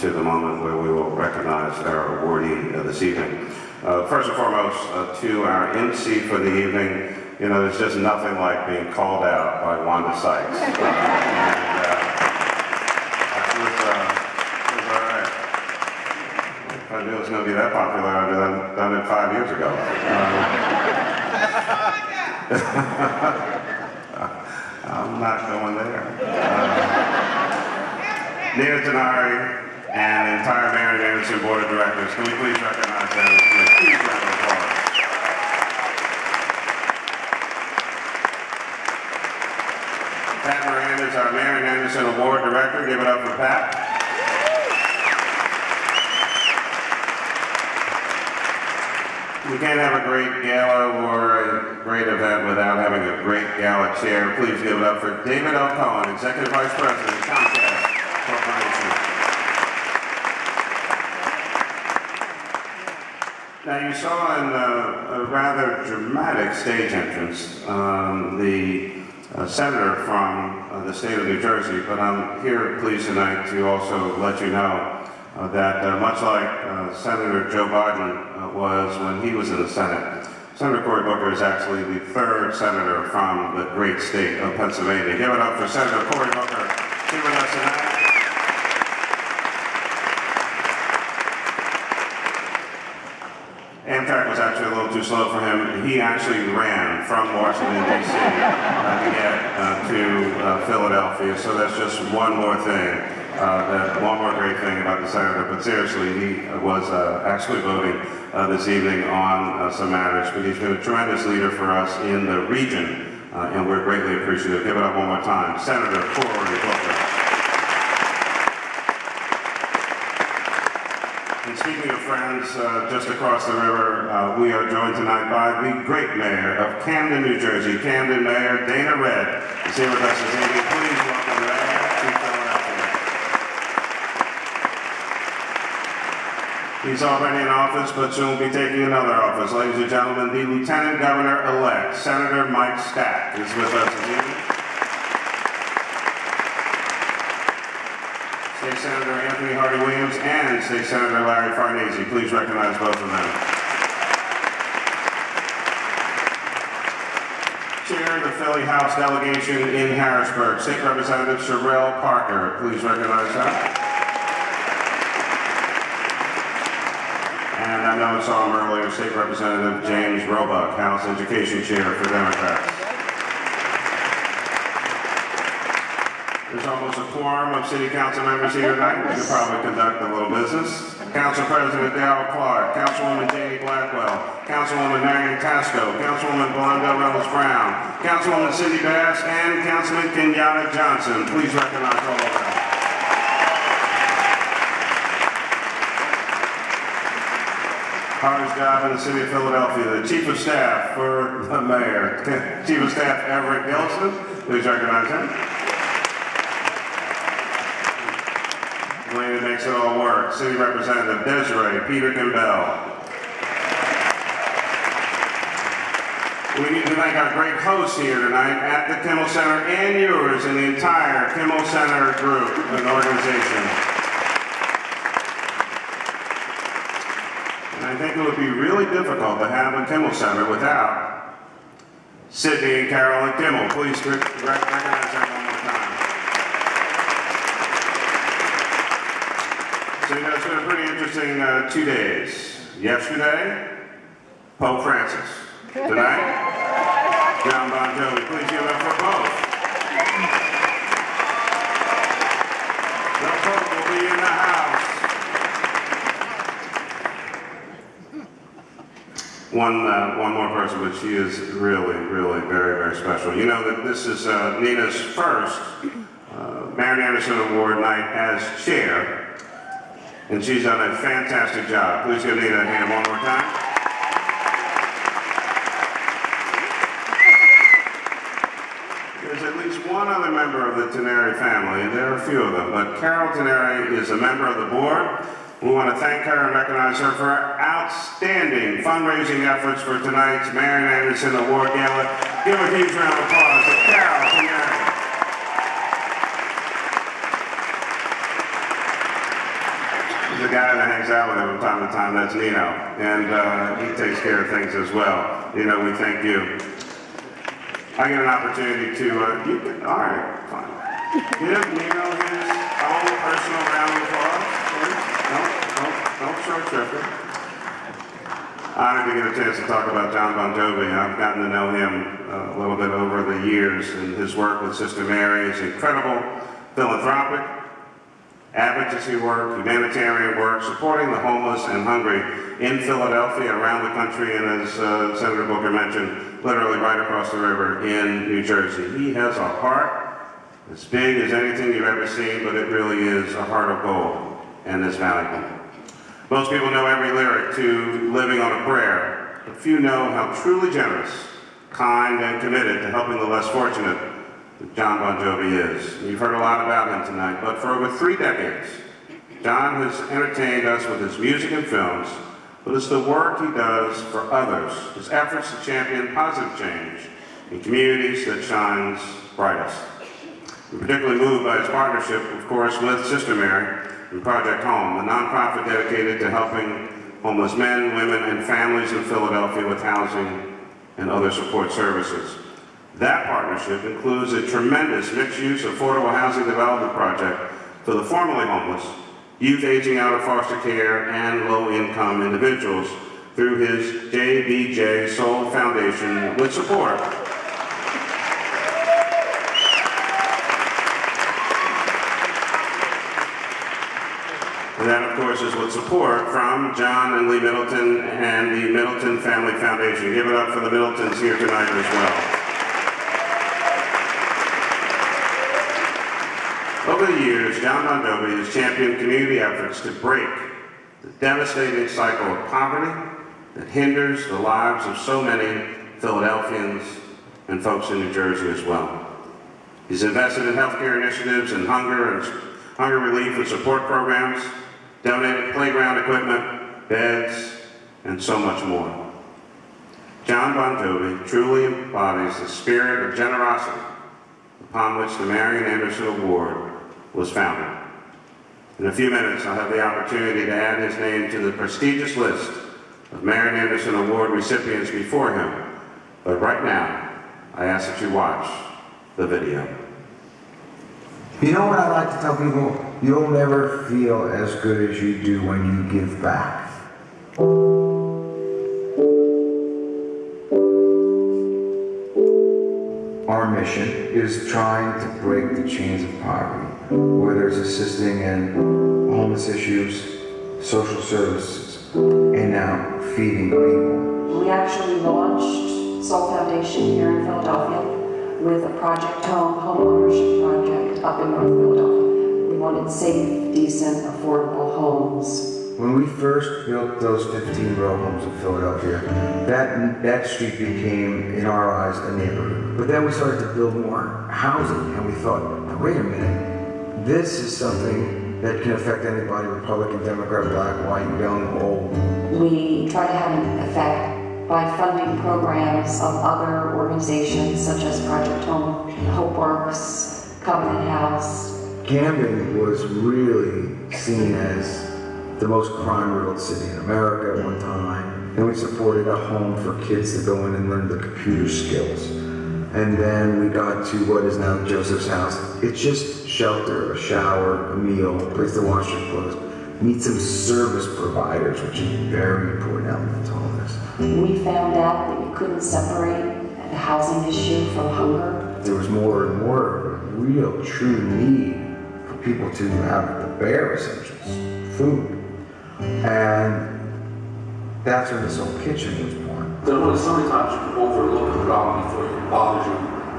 to the moment where we will recognize our awardee this evening. First and foremost, to our MC for the evening, you know, there's just nothing like being called out by Wanda Sykes. That was all right. If I knew it was going to be that popular, I would have done it 5 years ago. I'm not going there. Nina Tenari and the entire Marian Board of Directors, can we please recognize them with a huge round of applause? Pat Marian is our Marian Anderson Award Director. Give it up for Pat. We can't have a great gala or a great event without having a great gala chair. Please give it up for David L. Cohen, Executive Vice President, Comcast Corporation. Now you saw in a rather dramatic stage entrance the senator from the state of New Jersey, but I'm here pleased tonight to also let you know that much like Senator Joe Biden was when he was in the Senate, Senator Cory Booker is actually the third senator from the great state of Pennsylvania. Give it up for Senator Cory Booker here with us tonight. Amtrak was actually a little too slow for him. He actually ran from Washington, D.C. To get to Philadelphia, so that's just one more thing. One more great thing about the senator, but seriously, he was actually voting this evening on some matters, but he's been a tremendous leader for us in the region, and we're greatly appreciative. Give it up one more time, Senator Cory Booker. And speaking of friends, just across the river, we are joined tonight by the great mayor of Camden, New Jersey. Camden Mayor Dana Red is here with us this evening. Please welcome the mayor to Philadelphia. He's already in office, but soon will be taking another office. Ladies and gentlemen, the Lieutenant Governor-elect, Senator Mike Stack, is with us this evening. State Senator Anthony Hardy Williams and State Senator Larry Farnese. Please recognize both of them. Chair of the Philly House delegation in Harrisburg, State Representative Sherelle Parker. Please recognize her. And I know I saw him earlier, State Representative James Roebuck, House Education Chair for Democrats. There's almost a quorum of city council members here tonight. We could probably conduct a little business. Council President Darrell Clark, Councilwoman Janie Blackwell, Councilwoman Marian Tasco, Councilwoman Blondell Reynolds Brown, Councilwoman Cindy Bass, and Councilman Kenyatta Johnson. Please recognize all of them. Hardest job in the city of Philadelphia, the Chief of Staff for the Mayor, Chief of Staff Everett Gilson. Please recognize him. The lady that makes it all work, City Representative Desiree Peterkin Bell. We need to thank our great hosts here tonight at the Kimmel Center and yours and the entire Kimmel Center group and organization. And I think it would be really difficult to have a Kimmel Center without Sydney and Carolyn Kimmel. Please recognize them one more time. So you know, it's been a pretty interesting 2 days. Yesterday, Pope Francis. Tonight, John Bon Jovi. Please give it up for both. The Pope will be in the house. One more person, but she is really, really very, very special. You know that this is Nina's first Marian Anderson Award night as chair. And she's done a fantastic job. Please give Nina a hand one more time. There's at least one other member of the Tenari family, and there are a few of them, but Carol Tenari is a member of the board. We want to thank her and recognize her for her outstanding fundraising efforts for tonight's Marian Anderson Award Gala. Give a huge round of applause to Carol Tenari. the guy that hangs out with him from time to time. That's Nino, and he takes care of things as well. Nino, we thank you. I get an opportunity to, all right, fine. Give Nino his own personal round of applause. Don't short shrift it. Honored to get a chance to talk about John Bon Jovi. I've gotten to know him a little bit over the years, and his work with Sister Mary is incredible. Philanthropic, advocacy work, humanitarian work, supporting the homeless and hungry in Philadelphia, around the country, and as Senator Booker mentioned, literally right across the river in New Jersey. He has a heart as big as anything you've ever seen, but it really is a heart of gold, and it's valuable. Most people know every lyric to Living on a Prayer, but few know how truly generous, kind, and committed to helping the less fortunate that John Bon Jovi is. You've heard a lot about him tonight, but for over 3 decades, John has entertained us with his music and films, but it's the work he does for others, his efforts to champion positive change in communities that shines brightest. We're particularly moved by his partnership, of course, with Sister Mary and Project Home, a nonprofit dedicated to helping homeless men, women, and families in Philadelphia with housing and other support services. That partnership includes a tremendous mixed-use affordable housing development project for the formerly homeless, youth aging out of foster care, and low-income individuals through his JBJ Soul Foundation with support. And that, of course, is with support from John and Lee Middleton and the Middleton Family Foundation. Give it up for the Middletons here tonight as well. Over the years, John Bon Jovi has championed community efforts to break the devastating cycle of poverty that hinders the lives of so many Philadelphians and folks in New Jersey as well. He's invested in healthcare initiatives and hunger relief and support programs, donated playground equipment, beds, and so much more. John Bon Jovi truly embodies the spirit of generosity upon which the Marian Anderson Award was founded. In a few minutes, I'll have the opportunity to add his name to the prestigious list of Marian Anderson Award recipients before him. But right now, I ask that you watch the video. You know what I like to tell people? You'll never feel as good as you do when you give back. Our mission is trying to break the chains of poverty, whether it's assisting in homeless issues, social services, and now feeding people. We actually launched Soul Foundation here in Philadelphia with a Project Home ownership project up in North Philadelphia. We wanted safe, decent, affordable homes. When we first built those 15-row homes in Philadelphia, that street became, in our eyes, a neighborhood. But then we started to build more housing, and we thought, now, wait a minute, this is something that can affect anybody, Republican, Democrat, black, white, young, old. We try to have an effect by funding programs of other organizations such as Project Home, Hope Works, Covenant House. Camden was really seen as the most crime-riddled city in America at one time. And we supported a home for kids to go in and learn the computer skills. And then we got to what is now Joseph's House. It's just shelter, a shower, a meal, a place to wash your clothes. Meet some service providers, which is a very important element to all this. We found out that you couldn't separate the housing issue from hunger. There was more and more of a real, true need for people to have the bare essentials, food. And that's when this whole kitchen was born. There was so many times you overlook a problem before it bothers you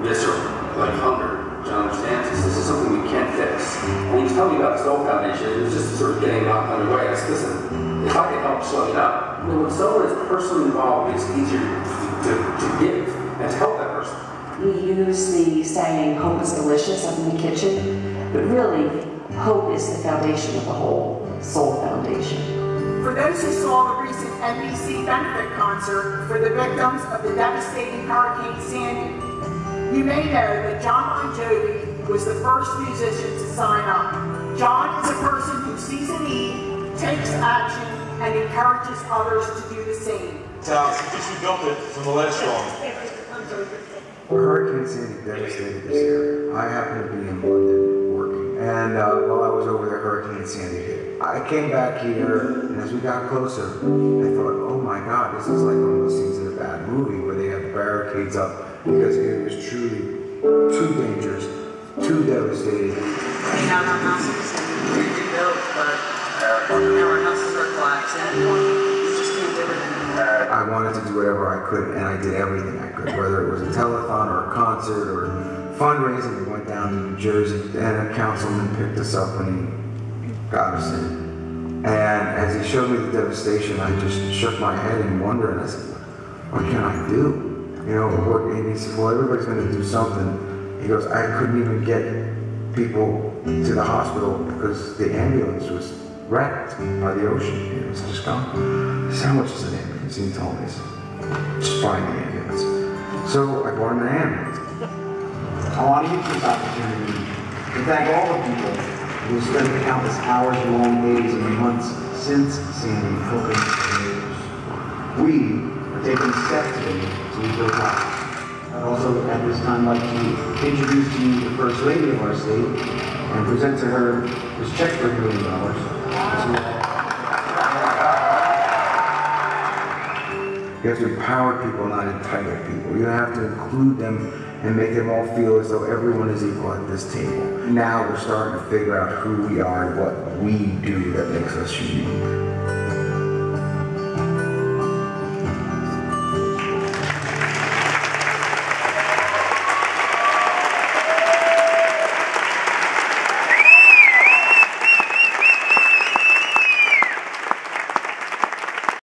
viscerally, like hunger. John understands this is something we can't fix. When he was telling me about the Soul Foundation, it was just sort of getting underway. I said, listen, if I can help slow it up, when someone is personally involved, it's easier to give and to help that person. We use the saying, hope is delicious up in the kitchen, but really, hope is the foundation of the whole Soul Foundation. For those who saw the recent NBC benefit concert for the victims of the devastating Hurricane Sandy, you may know that John Bon Jovi was the first musician to sign up. John is a person who sees a need, takes takes action and encourages others to do the same. Since you built it from the last storm. Hurricane Sandy devastated this area. I happened to be in London working, and while I was over there, Hurricane Sandy hit. I came back here, and as we got closer, I thought, oh my God, this is like one of those scenes in a bad movie where they have barricades up because it was truly too dangerous, too devastating. We have our houses and we rebuilt, but now our houses are collapsing. We just can't do it anymore. I wanted to do whatever I could, and I did everything I could, whether it was a telethon or a concert or fundraising. We went down to New Jersey, and a councilman picked us up and he got us in. And as he showed me the devastation, I just shook my head in wonder, and I said, what can I do? You know, and he said, well, everybody's going to do something. He goes, I couldn't even get people to the hospital because the ambulance was wrecked by the ocean. It was just gone. I said, how much is an ambulance? And he told me, just find the ambulance. So I bought him an ambulance. I want to use this opportunity to thank all the people who have spent countless hours, long days, and months since Sandy helping the neighbors. We are taking steps today to rebuild lives. I'd also at this time like to introduce to you the First Lady of our state and present to her this check for $1 million. You have to empower people, not entitle people. You have to include them and make them all feel as though everyone is equal at this table. Now we're starting to figure out who we are and what we do that makes us unique.